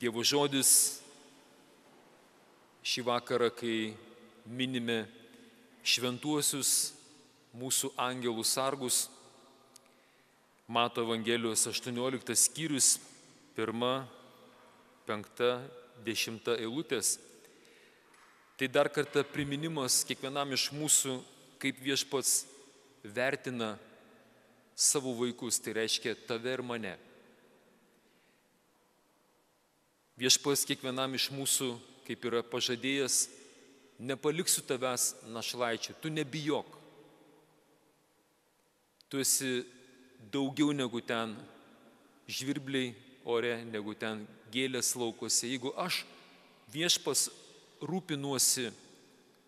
Dievo žodis šį vakarą, kai minime šventuosius mūsų angelų sargus, Mato Evangelijos 18 skyrius, 1, 5, 10 eilutės. Tai dar kartą priminimas kiekvienam iš mūsų, kaip Viešpats vertina savo vaikus, tai reiškia tave ir mane. Viešpats kiekvienam iš mūsų, kaip yra pažadėjęs, nepaliksiu tavęs našlaičių, tu nebijok. Tu esi daugiau negu ten žvirbliai ore, negu ten gėlės laukose. Jeigu aš, Viešpats, rūpinuosi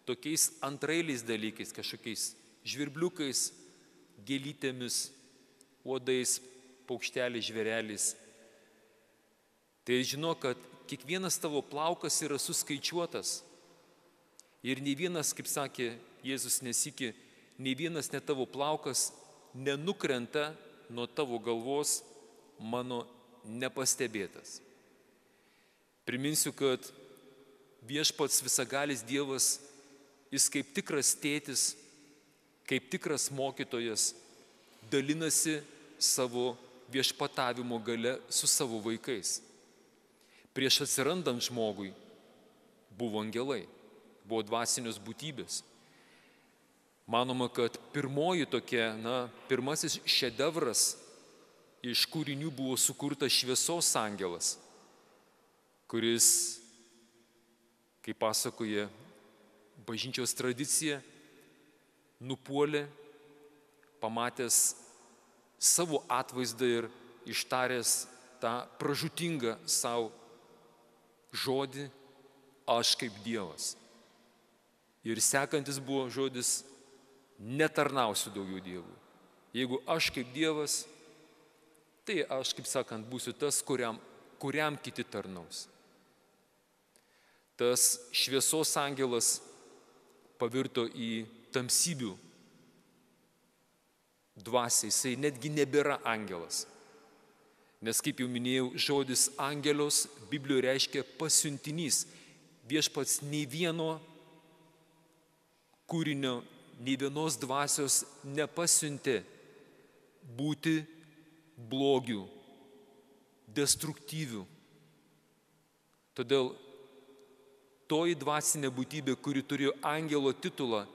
tokiais antrailiais dalykais, kažkokiais žvirbliukais, gėlytėmis, uodais, paukšteliais, žvėreliais, tai žino, kad kiekvienas tavo plaukas yra suskaičiuotas. Ir nei vienas, kaip sakė Jėzus nesykį, nei vienas ne tavo plaukas nenukrenta nuo tavo galvos mano nepastebėtas. Priminsiu, kad Viešpats visagalis Dievas, jis kaip tikras tėtis, kaip tikras mokytojas, dalinasi savo viešpatavimo gale su savo vaikais. Prieš atsirandant žmogui buvo angelai, buvo dvasinios būtybės. Manoma, kad pirmoji tokia, pirmasis šedevras iš kūrinių buvo sukurtas šviesos angelas, kuris, kaip pasakoja bažnyčios tradicija, nupuolė, pamatęs savo atvaizdą ir ištaręs tą pražūtingą savo žodį, aš kaip Dievas. Ir sekantis buvo žodis, netarnausiu daugiau Dievui. Jeigu aš kaip Dievas, tai aš, kaip sakant, būsiu tas, kuriam kiti tarnaus. Tas šviesos angelas pavirto į tamsybių dvasią, jisai netgi nebėra angelas. Nes, kaip jau minėjau, žodis angelios Biblijoje reiškia pasiuntinys. Viešpats nei vieno kūrinio, nei vienos dvasios nepasiuntė būti blogių, destruktyvių. Todėl toji dvasinė būtybė, kuri turėjo angelo titulą,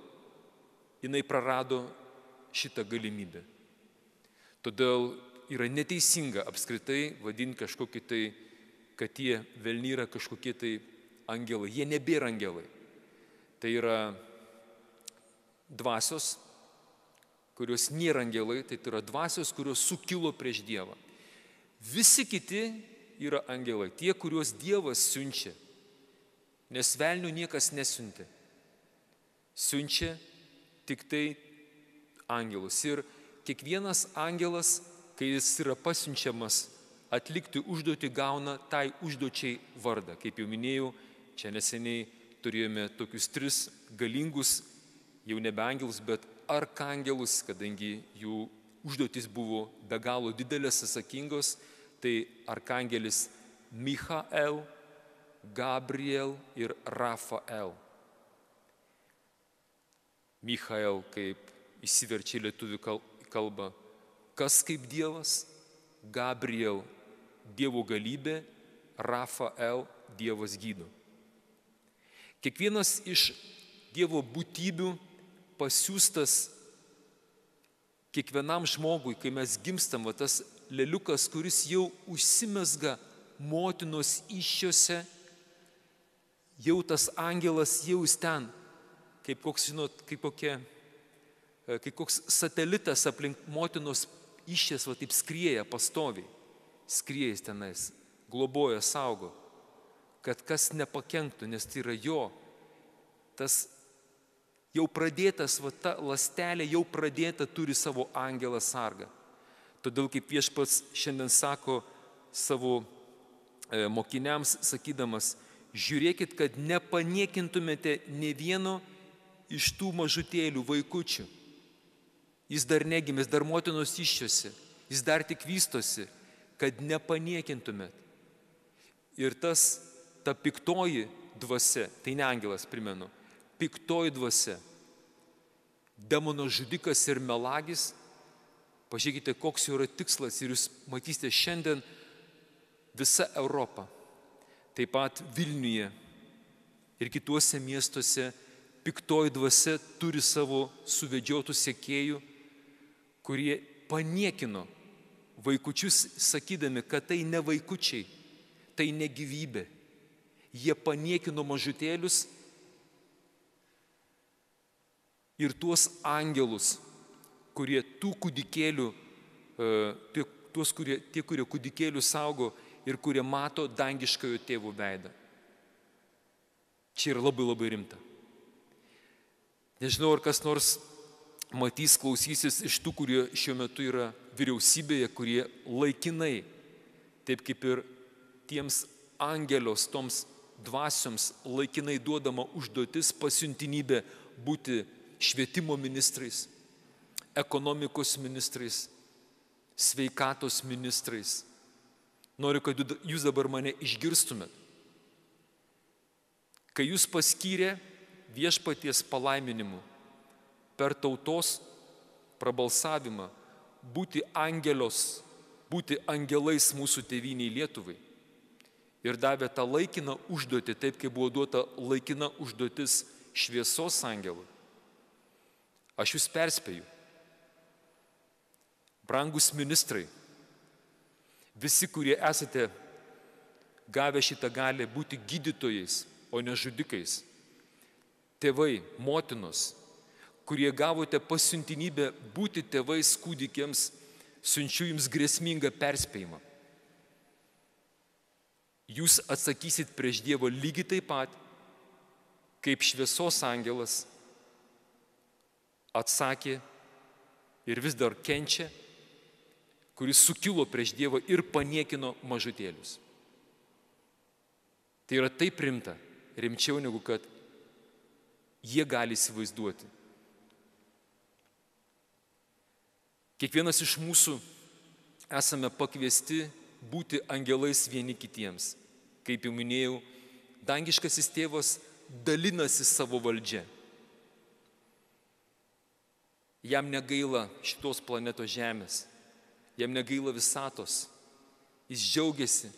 jinai prarado šitą galimybę. Todėl yra neteisinga apskritai vadinti kažkokį tai, kad tie velniai yra kažkokie tai angelai. Jie nebėra angelai. Tai yra dvasios, kurios nėra angelai, tai yra dvasios, kurios sukilo prieš Dievą. Visi kiti yra angelai, tie, kuriuos Dievas siunčia. Nes velnių niekas nesiuntė. Siunčia tik tai angelus. Ir kiekvienas angelas, kai jis yra pasiunčiamas atlikti užduotį, gauna tai užduočiai vardą. Kaip jau minėjau, čia neseniai turėjome tokius 3 galingus, jau nebe angelus, bet arkangelus, kadangi jų užduotis buvo be galo didelės, atsakingos, tai arkangelis Michael, Gabriel ir Rafael. Michael, kaip įsiverčia į lietuvių kalbą, kas kaip Dievas, Gabriel, Dievo galybė, Rafael, Dievas gydo. Kiekvienas iš Dievo būtybių pasiųstas kiekvienam žmogui, kai mes gimstam, tas leliukas, kuris jau užsimezga motinos įsčiose, jau tas angelas jau jis ten, kaip koks, kaip koks satelitas aplink motinos išės, taip skrieja pastoviai, skrieja tenais, globoja, saugo, kad kas nepakenktų, nes tai yra jo, tas jau pradėtas, ta ląstelė jau pradėta turi savo angelą sargą. Todėl kaip Viešpats šiandien sako savo mokiniams, sakydamas, žiūrėkit, kad nepaniekintumėte ne vieno iš tų mažutėlių vaikučių. Jis dar negimės, dar motinos iščiose, jis dar tik vystosi, kad nepaniekintumėt. Ir ta piktoji dvasia, tai ne angelas, primenu, piktoji dvasia, demono žudikas ir melagis, pažiūrėkite, koks jo yra tikslas ir jūs matysite šiandien visa Europa, taip pat Vilniuje ir kituose miestuose, piktoji dvasia turi savo suvedžiotų sekėjų, kurie paniekino vaikučius, sakydami, kad tai ne vaikučiai, tai ne gyvybė. Jie paniekino mažutėlius ir tuos angelus, kurie tų kūdikėlių, tie, kurie kūdikėlių saugo ir kurie mato dangiškojo tėvo veidą. Čia yra labai labai rimta. Nežinau, ar kas nors matys, klausysis iš tų, kurie šiuo metu yra vyriausybėje, kurie laikinai, taip kaip ir tiems angelios, toms dvasioms laikinai duodama užduotis, pasiuntinybė būti švietimo ministrais, ekonomikos ministrais, sveikatos ministrais. Noriu, kad jūs dabar mane išgirstumėt. Kai jūs paskyrė viešpaties palaiminimu per tautos prabalsavimą būti angelais mūsų tėvyniai Lietuvai ir davė tą laikiną užduotį, taip kaip buvo duota laikina užduotis šviesos angelui. Aš jūs perspėju, brangus ministrai, visi, kurie esate gavę šitą galią būti gydytojais, o ne žudikais, tėvai, motinos, kurie gavote pasiuntinybę būti tėvais kūdikiams, siunčiu jums grėsmingą perspėjimą. Jūs atsakysit prieš Dievą lygiai taip pat, kaip šviesos angelas atsakė ir vis dar kenčia, kuris sukilo prieš Dievą ir paniekino mažutėlius. Tai yra taip rimta, rimčiau negu kad jie gali įsivaizduoti. Kiekvienas iš mūsų esame pakviesti būti angelais vieni kitiems. Kaip jau minėjau, dangiškasis tėvas dalinasi savo valdžia. Jam negaila šitos planetos Žemės, jam negaila visatos. Jis džiaugiasi,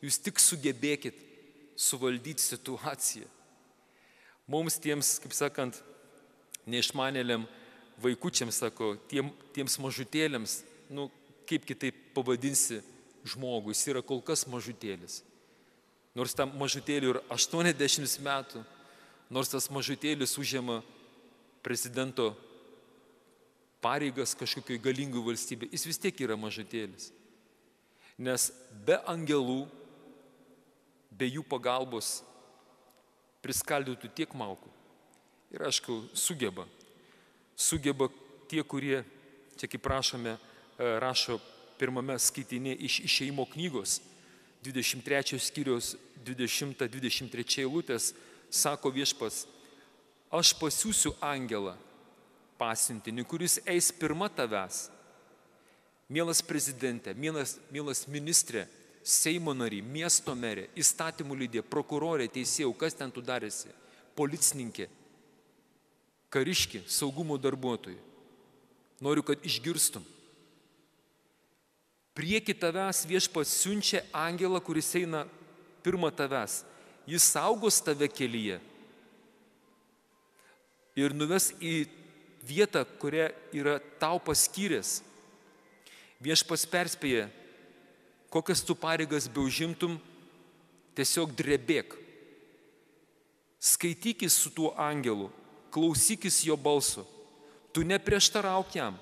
jūs tik sugebėkit suvaldyti situaciją. Mums tiems, kaip sakant, neišmanėliam vaikučiams, sako, tiems mažutėliams, kaip kitaip pavadinsi žmogų, jis yra kol kas mažutėlis. Nors tam mažutėliui yra 80 metų, nors tas mažutėlis užima prezidento pareigas kažkokioj galingų valstybė, jis vis tiek yra mažutėlis. Nes be angelų, be jų pagalbos priskaldytų tiek malkų. Ir aišku, sugeba tie, kurie, čia kaip rašo pirmame skaitinė iš Išėjimo knygos, 23 skyriaus 20-23 eilutės, sako viešpats, aš pasiųsiu angelą pasiuntinį, kuris eis pirma tavęs. Mielas prezidentė, mielas ministrė, Seimo nariai, miesto merė, įstatymų leidėja, prokurorė, teisėjau, kas ten tu darėsi, policininkė, kariški, saugumo darbuotojai. Noriu, kad išgirstum. Prieki tavęs viešpats siunčia angelą, kuris eina pirma tavęs. Jis saugos tave kelyje ir nuves į vietą, kurią yra tau paskyręs. Viešpats perspėja, kokias tu pareigas beužimtum, tiesiog drebėk. Skaitykis su tuo angelu, klausykis jo balso. Tu neprieštarauk jam.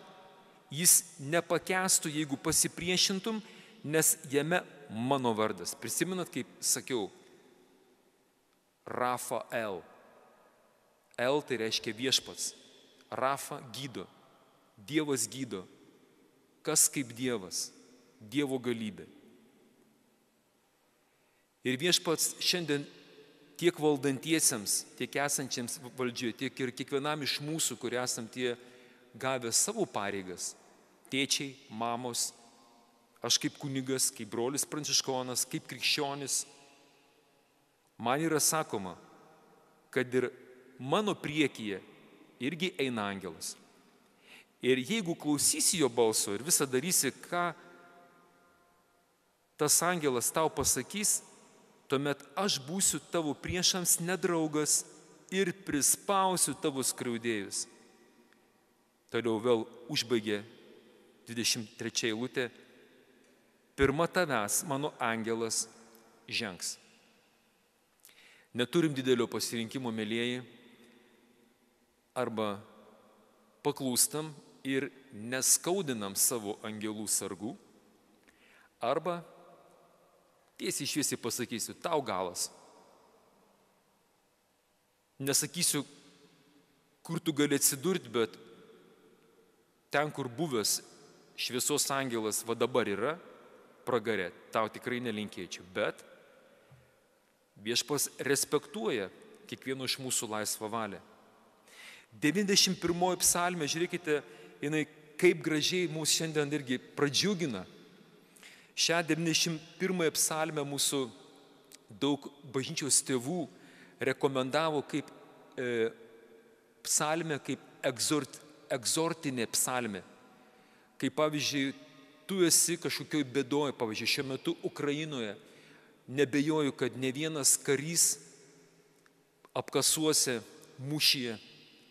Jis nepakęstų, jeigu pasipriešintum, nes jame mano vardas. Prisimenat, kaip sakiau, Rafael. El tai reiškia viešpats. Rafa gydo. Dievas gydo. Kas kaip Dievas? Dievo galybė. Ir viešpats šiandien tiek valdantiesiems, tiek esančiams valdžioje, tiek ir kiekvienam iš mūsų, kurie esam tie gavę savo pareigas, tėčiai, mamos, aš kaip kunigas, kaip brolis pranciškonas, kaip krikščionis, man yra sakoma, kad ir mano priekyje irgi eina angelas. Ir jeigu klausysi jo balso ir visą darysi, ką tas angelas tau pasakys, tuomet aš būsiu tavo priešams nedraugas ir prispausiu tavo skriaudėjus. Toliau vėl užbaigė 23 eilutė. Pirma tavęs mano angelas žengs. Neturim didelio pasirinkimo, mielieji, arba paklūstam ir neskaudinam savo angelų sargų, arba tiesiai šviesiai pasakysiu, tau galas. Nesakysiu, kur tu gali atsidurti, bet ten, kur buvęs šviesos angelas va dabar yra, pragare, tau tikrai nelinkėčiau. Bet Viešpas respektuoja kiekvieno iš mūsų laisvą valią. 91 psalmė, žiūrėkite, jinai kaip gražiai mūsų šiandien irgi pradžiugina. Šią 91 psalmę mūsų daug bažnyčios tėvų rekomendavo kaip psalmė, kaip egzortinė psalmė. Kaip pavyzdžiui, tu esi kažkokioj bėdoje, pavyzdžiui, šiuo metu Ukrainoje, nebejoju, kad ne vienas karys apkasuose mūšyje,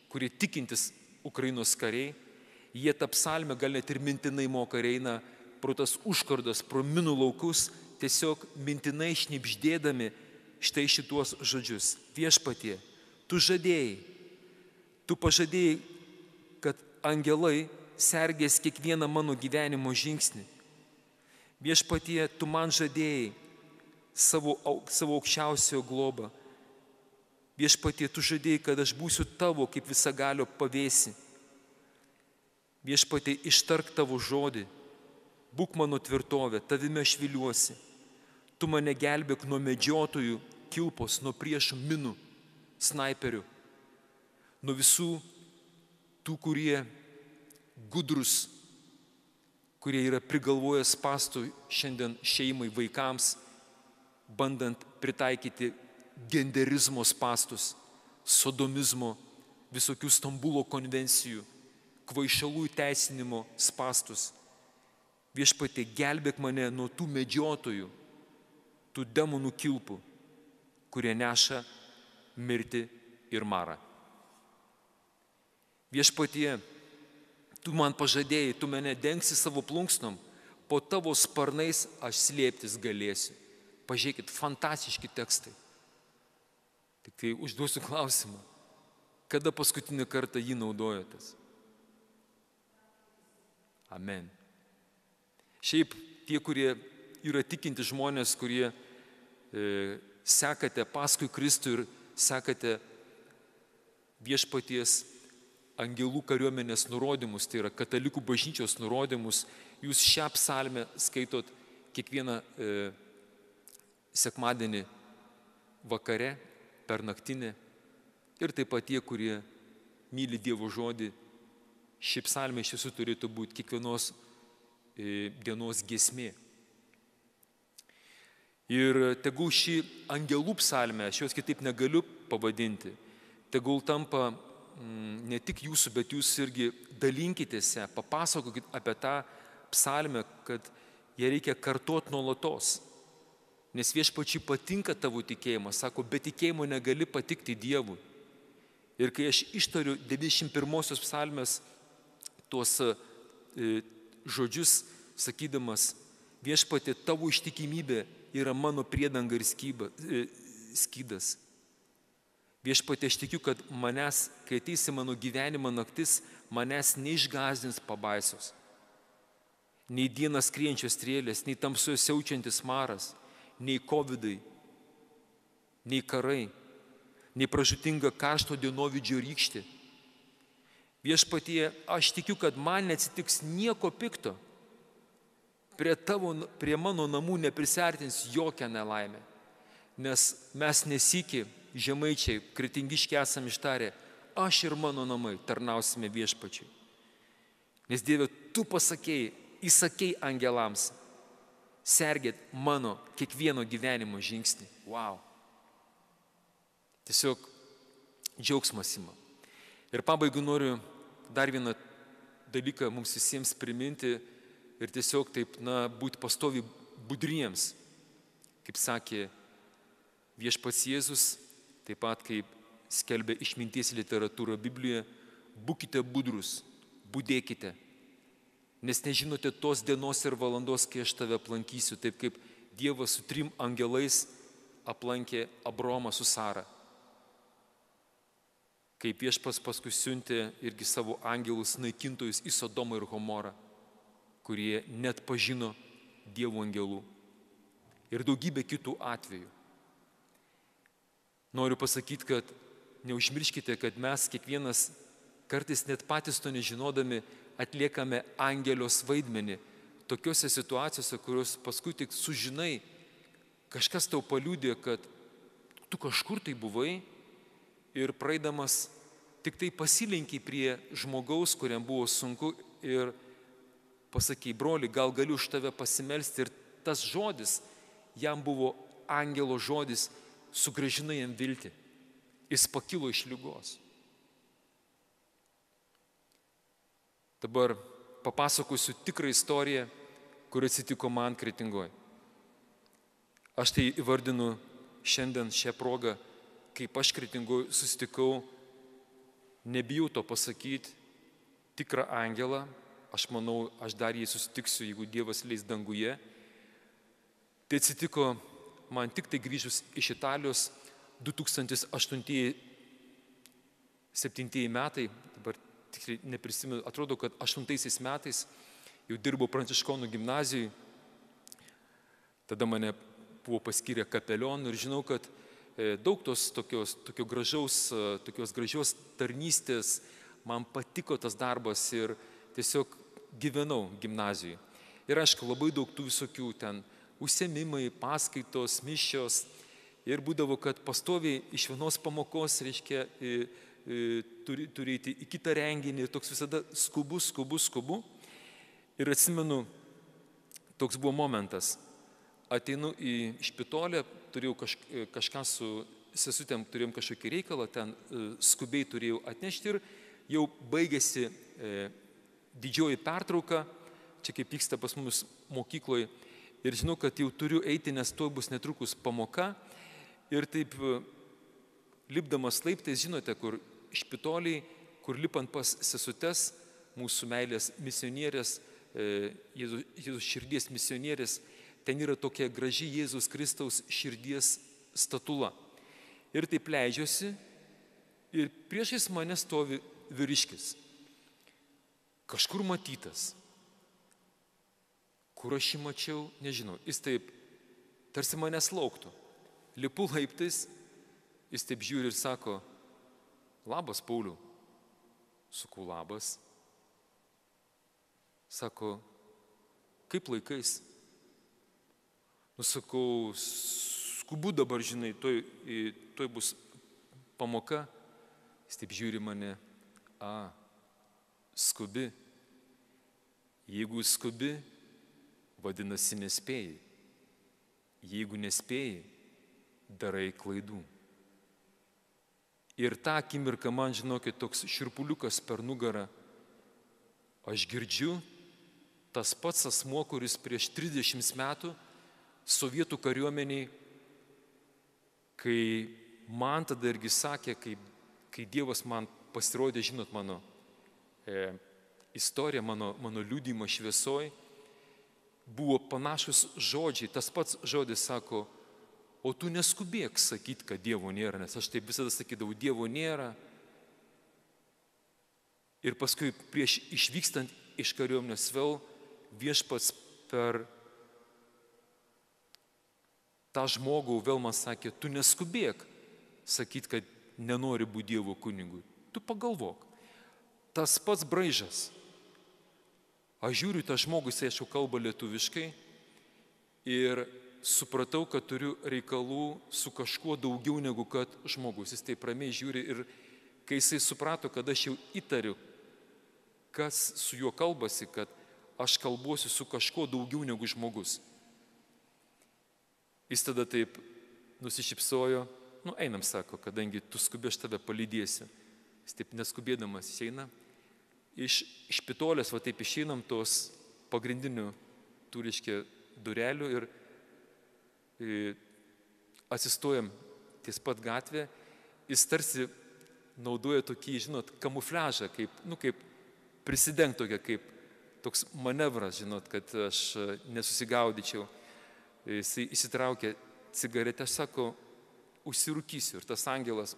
kurie tikintis Ukrainos kariai, jie tą psalmę gal net ir mintinai moka ir eina pro tas užkardas, pro minų laukus, tiesiog mintinai šnibždėdami štai šituos žodžius. Viešpatie, tu žadėjai, tu pažadėjai, kad angelai sergės kiekvieną mano gyvenimo žingsnį. Viešpatie, tu man žadėjai savo aukščiausiojo globą. Viešpatie, tu žadėjai, kad aš būsiu tavo kaip visagalio pavėsi. Viešpatie, ištark tavo žodį, būk mano tvirtovė, tavime aš viliuosi. Tu mane gelbėk nuo medžiotojų kilpos, nuo priešų minų, snaiperių, nuo visų tų, kurie gudrus, kurie yra prigalvoję spąstų šiandien šeimai, vaikams, bandant pritaikyti genderizmo spąstus, sodomizmo, visokių Stambulo konvencijų, kvaišalų įteisinimo spąstus. Viešpatie, gelbėk mane nuo tų medžiotojų, tų demonų kilpų, kurie neša mirtį ir marą. Viešpatie, tu man pažadėjai, tu mane dengsi savo plunksnom, po tavo sparnais aš slėptis galėsiu. Pažiūrėkit, fantastiški tekstai. Tik tai užduosiu klausimą, kada paskutinį kartą jį naudojotės? Amen. Šiaip tie, kurie yra tikinti žmonės, kurie sekate paskui Kristų ir sekate Viešpaties angelų kariuomenės nurodymus, tai yra katalikų bažnyčios nurodymus, jūs šią psalmę skaitot kiekvieną sekmadienį vakare, per naktinę. Ir taip pat tie, kurie myli Dievo žodį, ši psalmė iš tiesų turėtų būti kiekvienos dienos giesmė. Ir tegul šį angelų psalmę, aš jos kitaip negaliu pavadinti, tegul tampa ne tik jūsų, bet jūs irgi dalinkitės, papasakokit apie tą psalmę, kad ją reikia kartot nuolatos. Nes Viešpačiui patinka tavo tikėjimas, sako, be tikėjimo negali patikti Dievui. Ir kai aš ištariu 91 psalmės tuos žodžius, sakydamas, Viešpatie, tavo ištikimybė yra mano priedanga ir skydas. Viešpatie, aš tikiu, kad manęs, kai ateisi mano gyvenimą naktis, manęs neišgąsdins pabaisos. Nei dienas skrienčios strėlės, nei tamsoje siaučiantis maras, nei kovidai, nei karai, nei pražūtinga karšto dienovidžio rykštė. Viešpatie, aš tikiu, kad man neatsitiks nieko pikto. Prie mano namų neprisartins jokią nelaimę. Nes mes nesyki, žemaičiai, kretingiški esam ištarę, aš ir mano namai tarnausime Viešpačiui. Nes Dieve, tu pasakėjai, įsakėjai angelams, sergėt mano kiekvieno gyvenimo žingsnį. Wow. Tiesiog džiaugsmas ima. Ir pabaigai noriu dar vieną dalyką mums visiems priminti ir tiesiog taip, būti pastoviai budriems. Kaip sakė viešpats Jėzus, taip pat kaip skelbia išminties literatūra Biblijoje, būkite budrus, budėkite, nes nežinote tos dienos ir valandos, kai aš tave aplankysiu, taip kaip Dievas su 3 angelais aplankė Abromą su Sara. Kaip viešpats paskui siuntė irgi savo angelus naikintojus į Sodomą ir Gomorą, kurie net pažino Dievo angelų. Ir daugybė kitų atvejų. Noriu pasakyti, kad neužmirškite, kad mes kiekvienas kartais net patys to nežinodami atliekame angelios vaidmenį tokiuose situacijose, kurios paskui tik sužinai, kažkas tau paliudė, kad tu kažkur tai buvai ir praeidamas tik tai pasilenkiai prie žmogaus, kuriam buvo sunku ir pasakai, broli, gal galiu už tave pasimelsti, ir tas žodis jam buvo angelo žodis, sugrąžina jam viltį. Jis pakilo iš ligos. Dabar papasakosiu tikrą istoriją, kuri atsitiko man Kretingoj. Aš tai įvardinu šiandien šią progą, kaip aš Kretingoj susitikau, nebijau to pasakyti, tikrą angelą. Aš manau, aš dar jį susitiksiu, jeigu Dievas leis danguje. Tai atsitiko man tik tai grįžus iš Italijos 2008-2007 metai, dabar tikrai neprisimenu, atrodo, kad 2008 metais jau dirbau Pranciškonų gimnazijai, tada mane buvo paskyrę kapelionu ir žinau, kad daug tokios gražios tarnystės, man patiko tas darbas ir tiesiog gyvenau gimnazijoje. Ir aišku, labai daug tų visokių ten užsiėmimai, paskaitos, mišios. Ir būdavo, kad pastoviai iš vienos pamokos, reiškia, turi eiti į kitą renginį, toks visada skubu. Ir atsimenu, toks buvo momentas. Ateinu į Špitolę, turėjau kažką su sesutėm, turėjom kažkokį reikalą, ten skubiai turėjau atnešti ir jau baigėsi didžioji pertrauka, čia kaip vyksta pas mus mokykloje. Ir žinau, kad jau turiu eiti, nes tuoj bus netrukus pamoka. Ir taip, lipdamas laiptais, žinote, kur Špitoliai, kur lipant pas sesutes, mūsų meilės misionierės, Jėzus širdies misionierės, ten yra tokia graži Jėzus Kristaus širdies statula. Ir taip leidžiuosi ir priešais mane stovi vyriškis. Kažkur matytas. Kur aš jį mačiau, nežinau. Jis taip, tarsi manęs lauktų. Lipu laiptais, jis taip žiūri ir sako, labas, Pauliau. Sakau, labas. Sako, kaip laikais? Sakau, skubu dabar, žinai, toj bus pamoka. Jis taip žiūri mane, skubi. Jeigu skubi, vadinasi nespėjai. Jeigu nespėjai, darai klaidų. Ir tą akimirką man, žinokit, toks širpuliukas per nugarą. Aš girdžiu, tas pats asmuo, kuris prieš 30 metų sovietų kariuomeniai, kai man tada irgi sakė, kai Dievas man pasirodė, žinot, mano istoriją, mano liudijimą šviesoj, buvo panašus žodžiai. Tas pats žodis sako, o tu neskubėk sakyti, kad Dievo nėra, nes aš taip visada sakydavau, Dievo nėra. Ir paskui prieš išvykstant iš kariuomenės vėl viešpats per tą žmogų vėl man sakė, tu neskubėk sakyti, kad nenori būti Dievo kunigui. Tu pagalvok. Tas pats braižas. Aš žiūriu, tas žmogus, aišku, kalba lietuviškai ir supratau, kad turiu reikalų su kažkuo daugiau negu kad žmogus. Jis taip ramiai žiūri ir kai jisai suprato, kad aš jau įtariu, kas su juo kalbasi, kad aš kalbuosiu su kažkuo daugiau negu žmogus. Jis tada taip nusišypsojo, einam, sako, kadangi tu skubi, aš tave palydėsiu. Jis taip neskubėdamas išeina. Iš špitolės, taip išeinam tos pagrindinių turiškė durelių ir atsistojam ties pat gatvė. Jis tarsi naudoja tokį, kamufliažą, kaip prisidengti tokia, kaip toks manevras, kad aš nesusigaudyčiau. Jis įsitraukė cigaretę, sako, užsirūkysiu. Ir tas angelas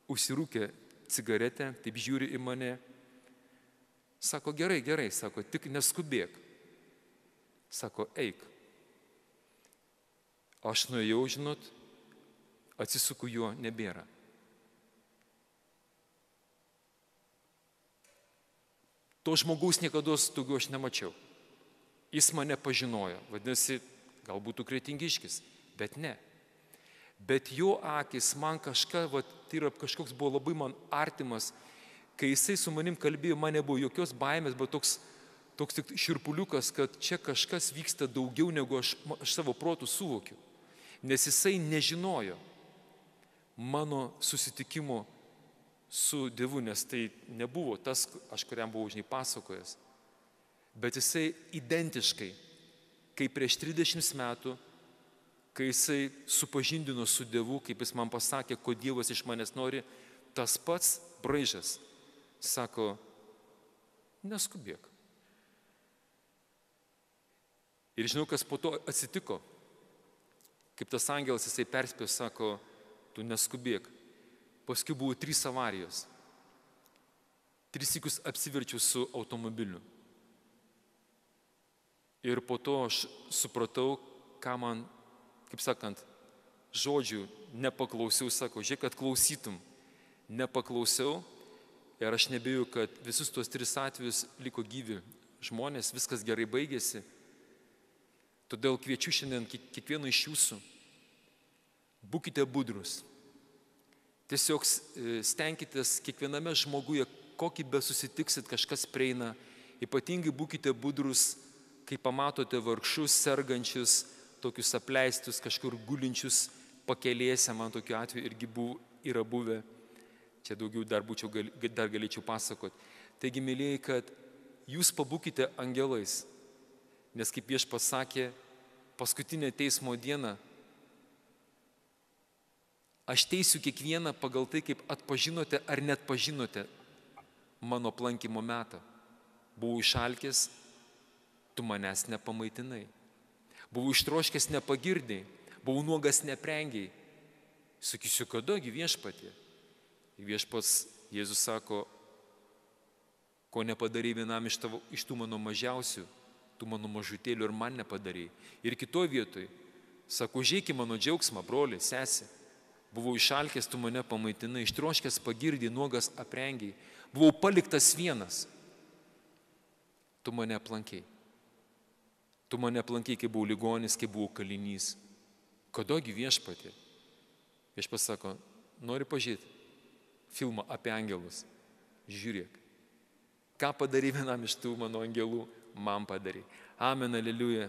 užsirūkė cigaretę, taip žiūri į mane. Sako, gerai, sako, tik neskubėk. Sako, eik. Aš nuėjau, atsisuku, jo nebėra. To žmogaus niekada daugiau aš nemačiau. Jis mane pažinojo, vadinasi, galbūt kretingiškis, bet ne. Bet jo akis man kažką, tai yra kažkoks buvo labai man artimas, kai jisai su manim kalbėjo, man nebuvo jokios baimės, bet toks tik širpuliukas, kad čia kažkas vyksta daugiau, negu aš savo protų suvokiu. Nes jisai nežinojo mano susitikimo su Dievu, nes tai nebuvo tas, aš kuriam buvau pasakojęs. Bet jisai identiškai, kaip prieš 30 metų, kai jisai supažindino su Dievu, kaip jis man pasakė, ko Dievas iš manęs nori, tas pats braižas. Sako, neskubėk. Ir žinau, kas po to atsitiko. Kaip tas angelas, jisai perspėjo, sako, tu neskubėk. Paskui buvo 3 avarijos. 3 sykius apsiverčiau su automobiliu. Ir po to aš supratau, ką man, kaip sakant, žodžių nepaklausiau, sako, žiūrėk, kad klausytum. Nepaklausiau ir aš nebėjau, kad visus tuos 3 atvejus liko gyvi žmonės, viskas gerai baigėsi. Todėl kviečiu šiandien kiekvieną iš jūsų, būkite budrus. Tiesiog stenkitės kiekviename žmoguje, kokį be susitiksit, kažkas prieina. Ypatingai būkite budrus, kai pamatote vargšus, sergančius, tokius apleistus, kažkur gulinčius pakelėse, man tokiu atveju irgi yra buvę. Čia daugiau dar galėčiau pasakoti. Taigi, mylėjai, kad jūs pabūkite angelais, nes kaip Viešpats sakė, paskutinė teismo diena, aš teisiu kiekvieną pagal tai, kaip atpažinote ar net pažinote mano aplankymo metą. Buvau išalkęs, tu manęs nepamaitinai. Buvau ištroškęs, nepagirdai. Buvau nuogas, neprengiai. Sakysiu, kadagi Viešpatie? Viešpats Jėzus sako, ko nepadarai vienam iš tų mano mažiausių, tų mano mažutėlių ir man nepadarai. Ir kitoje vietoje, sako, žiūrėk mano džiaugsmą, broli, sesė. Buvau išalkęs, tu mane pamaitinai, ištroškęs pagirdai, nuogas aprengiai. Buvau paliktas vienas. Tu mane aplankiai. Tu mane aplankiai, kai buvau ligonis, kai buvau kalinys. Kadagi Viešpatie? Viešpats sako, nori pažiūrėti filmą apie angelus. Žiūrėk. Ką padarai vienam iš tų mano angelų, man padarai. Amen, aleliuja.